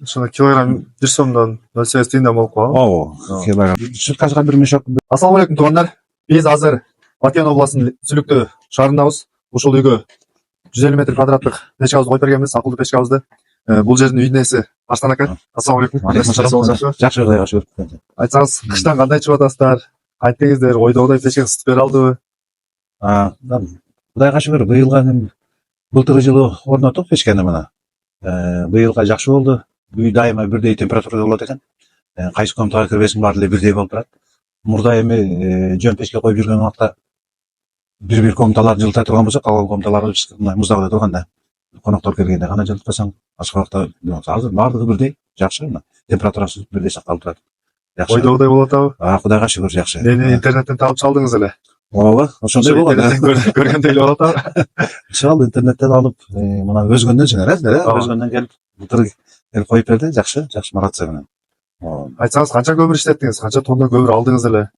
Ошондо килограмм 1 сомдон 0,8 тыйындан болуп калган. Ооба, килограмм. Суткасына бир мешок. Ассаламу алейкум туугандар. Биз азыр Баткен областынын Сүлүктүү шаарындабыз. Ушул үйгө 150 метр квадраттык печкабызды коюп бергенбиз, акылдуу печкабызды. Бул жердин үйдүн ээси Арстан ака. Ассаламу алейкум. Жакшы жакшы. Айтсаңыз, кыштан кандай чыгып атасыздар? Кантеңиздер? Ойдогудай печке ысытып бере алдыбы? Кудайга шүгүр, былтыркы жылы орноттук печкени мына. Быйылга жакшы болду. Үй дайыма бирдей температурада болот экен. Кайсы комнатага кирбесин баары эле бирдей болуп турат. Мурда эми жөн печке коюп жүргөн убакта бир комнаталарды жылыта турган болсо, калган комнаталарды муздагыда турганда коноктор келгенде гана жылытпасаң, башка убакта азыр баардыгы бирдей, жакшы. Температурасы бирдей сакталып турат. Жакшы. Ойдогудай болуп атабы? Кудайга шүгүр жакшы. Мени интернеттен таап чалдыңыз эле. Ооба, ошондой болгон. Көргөндөй эле болуп атабы? Чал интернеттен алып, мына өзгөндөн сиңер, өзгөндөн келип, былтыр келип коюп берди. Жакшы, маратса менен. Айтсаңыз, канча көмүр иштеттиңиз? Канча тонна көмүр алдыңыз эле?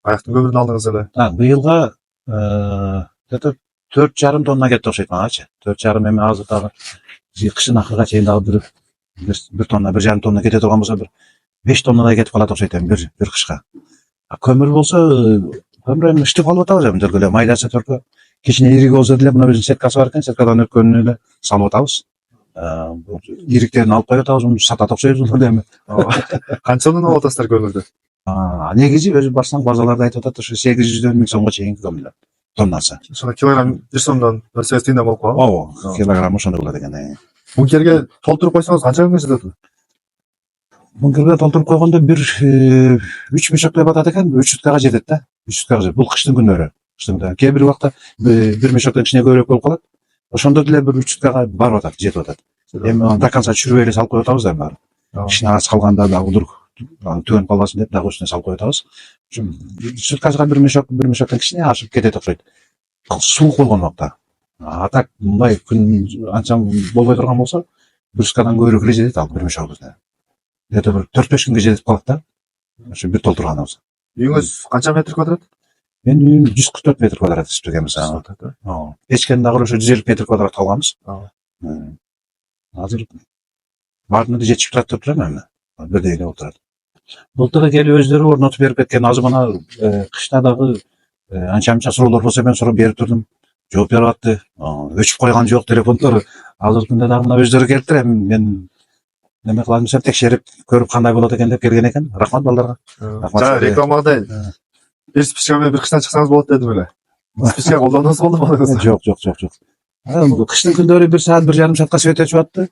Каяктын көмүрүн алдыңыз эле? Быйылга 4,5 тонна кетти окшойт магачы. 4,5 эми азыр дагы кышын акырга чейин дагы бир тонна, 1,5 тонна кете турган болсо, бир 5 тоннадай кетип калат окшойт эми бир кышка. Көмүр болсо, көмүр эми иштеп алып атабыз эми деле эле майдача төркө. Кичине ирик болсо деле мына биздин сеткасы бар экен, сеткадан өткөнүнө эле салып атабыз. Ириктерин алып коюп атабыз, сатат окшойбуз деле эми. Канчадан алып атасыздар көмүрдү? Негизи өзү барсаң базаларда айтып атат, ушу 800 миң сомго чейин көмүр тоннасы. Ошондо килограмм 1 сомдон 0,8 тыйындан болуп калган. Ооба, килограмм ошондой болот экен. Бункерге толтуруп койсоңуз канча күнгө жетет? Бункерге толтуруп койгондо бир 3 мешок деп атат экен, 3 суткага жетет да. 3 суткага жетет. Бул кыштын күнүнө. Кээ бир убакта бир мешоктон кичине көбүрөөк болуп калат. Ошондо деле бир 3 суткага барып атат, жетип атат. Эми до конца чүрбөй эле салып коюп атабыз да баары. Кичине аз калганда дагы удур төгөнүп калбасын деп дагы үстүнө салып коюп атабыз. Суткасына бир мешоктон кичине ашып кетет окшойт. Суук болгон убакта. Так мындай күн анча болбой турган болсо, бир суткадан көбүрөөк эле жетет ал бир мешогубузда. Где-то бир 4-5 күнгө жетип калат да. Ошо бир толтурганыбыз. Үйүңүз канча метр квадрат? Менин үйүм 144 метр квадрат иштегенбиз. Печкени дагы ошо 150 метр квадрат алганбыз. Азыр баардыгына жетишип турат деп турам эми. Бирдей эле болуп турат. Былтыры келип өздөрү орнотуп берип кеткен. Азыр мына кышта дагы анча суроолор болсо мен сурап берип турдум. Жооп берип атты. Өчүп койгон жок телефондор. Азыркы күндө дагы мына өздөрү келиптир. Мен неме кылам десем, текшерип көрүп кандай болот экен деп келген экен. Рахмат балдарга. Жана рекламадай бир спичка менен бир кыштан чыксаңыз болот дедим эле. Спичка колдондуңуз колдонбадыңызбы? Жок. Кыштын күндөрү 1 саат 1,5 саатка свет өчүп атты.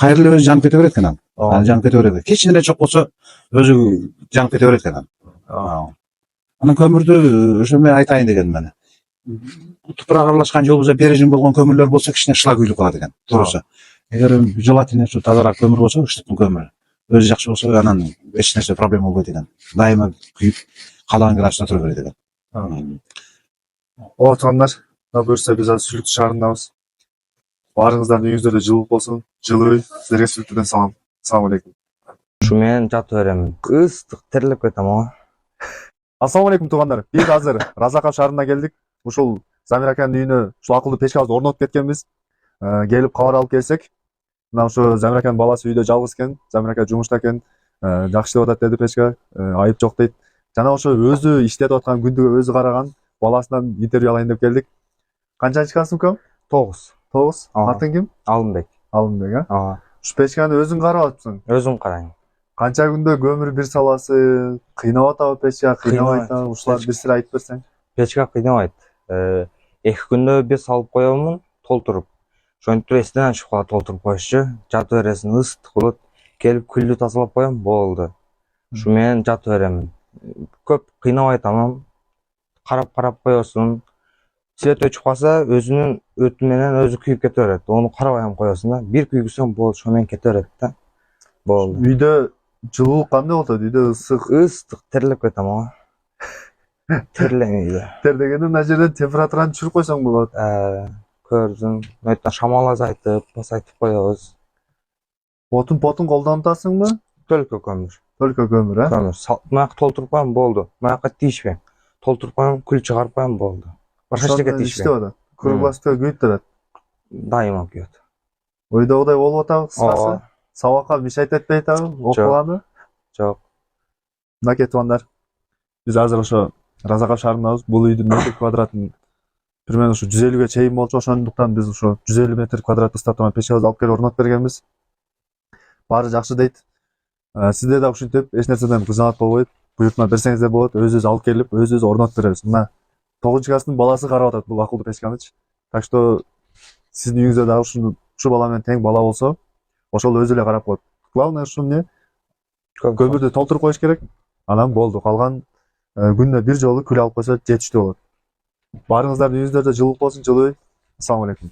Кайрылып өзү жанып кете берет экен ал. Жанып кете берет. Кичине эле чок болсо өзү жанып кете берет экен ал. Анан көмүрдү ошо мен айтайын дегенмин мени. Тупурак аралашкан же болбосо бережин болгон көмүрлөр болсо кичине шыла күйүлүп калат экен. Туурусу. Эгер желательно ушу тазараак көмүр болсо, ыштыктын көмүрү өзү жакшы болсо, анан эч нерсе проблема болбойт экен. Дайыма күйүп каалаган градуста тура берет экен. Туугандар, буюрса биз азыр Сүлүктүү шаарындабыз. Баарыңыздардын үйүңүздөрдө жылуулук болсун. Жылуу силерге Сүлүктүүдөн салам. Ассаламу алейкум. Ушу менен жатып беремин. Ыстык терилип кетем ага. Ассаламу алейкум туугандар. Биз азыр Разаков шаарына келдик. Ушул Замир аканын үйүнө ушул акылдуу печкабызды орнотуп кеткенбиз. Келип кабар алып келсек, мына ошо Замир аканын баласы үйдө жалгыз экен. Замир ака жумушта экен. Жакшы иштеп атат деди печка. Айып жок дейт. Жана ошо өзү иштетип аткан күндүгө өзү караган баласынан интервью алайын деп келдик. Канчанчы классыңкы? 9. Атың ким? Алымбек. Алымбек, Ушу печканы өзүң карап атпсың? Өзүм карайм. Канча күндө көмүр бир саласы? Кыйнап атабы печка? Кыйнабайбы? Ушулар бир сире айтып берсең. Печка кыйнабайт. 2 күндө бир салып коёмун, толтуруп. Ошентип эстен чыгып калат толтуруп коюшчу. Жатып бересиң, ыстык болот. Келип күлдү тазалап коём, болду. Ушу менен жатып беремин. Көп кыйнабайт анан. Карап коесуң. Свет өчүп калса, өзүнүн өтү менен өзү күйүп кете берет. Ону карабай коесуң да. Бир күйгүсөң болду, ошо менен кете берет да. Болду. Үйдө жылуулук кандай болот? Үйдө ыстык терилип кетем ага. Терлем үйдө. Тер дегенде мына жерден температураны түшүрүп койсоң болот. Көрдүм. Мынтан шамал азайтып коебуз. Потун колдонуп атасыңбы? Төлкө көмүр. Көмүр, Көмүр. Маяка толтуруп коем, болду. Маяка тийишпейм. Толтуруп коем, күл чыгарып коем, болду. Башка эчтеке тийишпейм. Кыргызстанда күйүп турат. Дайыма күйөт. Ойдогудай болуп атабы кыскасы? сабакка мешать этпейт атабы окуганы? Жок. Мынакей туугандар, биз азыр ошо Разаков шаарындабыз. Бул үйдүн метр квадратын примерно ушу 150 чейин болчу. Ошондуктан биз ушу 150 метр квадрат ыстап турган печкабызды алып келип орнотуп бергенбиз. Баары жакшы дейт. Сиздер да ушинтип эч нерседен кызмат болбойт. Буйртма берсеңиздер болот. Өзүбүз алып келип, өзүбүз орнотуп беребиз. Мына 9-класстын баласы карап атат бул акылдуу печканычы. Так что сиздин үйүңүздө дагы ушу бала менен тең бала болсо, ошол өзү эле карап коет. Главное ушу эмне? Көмүрдү толтуруп коюш керек. Анан болду. Калган күнүнө бир жолу күл алып койсо жетиштүү болот. Баарыңыздардын үйүңүздөрдө жылуулук болсун, жылуу үй. Ассаламу алейкум.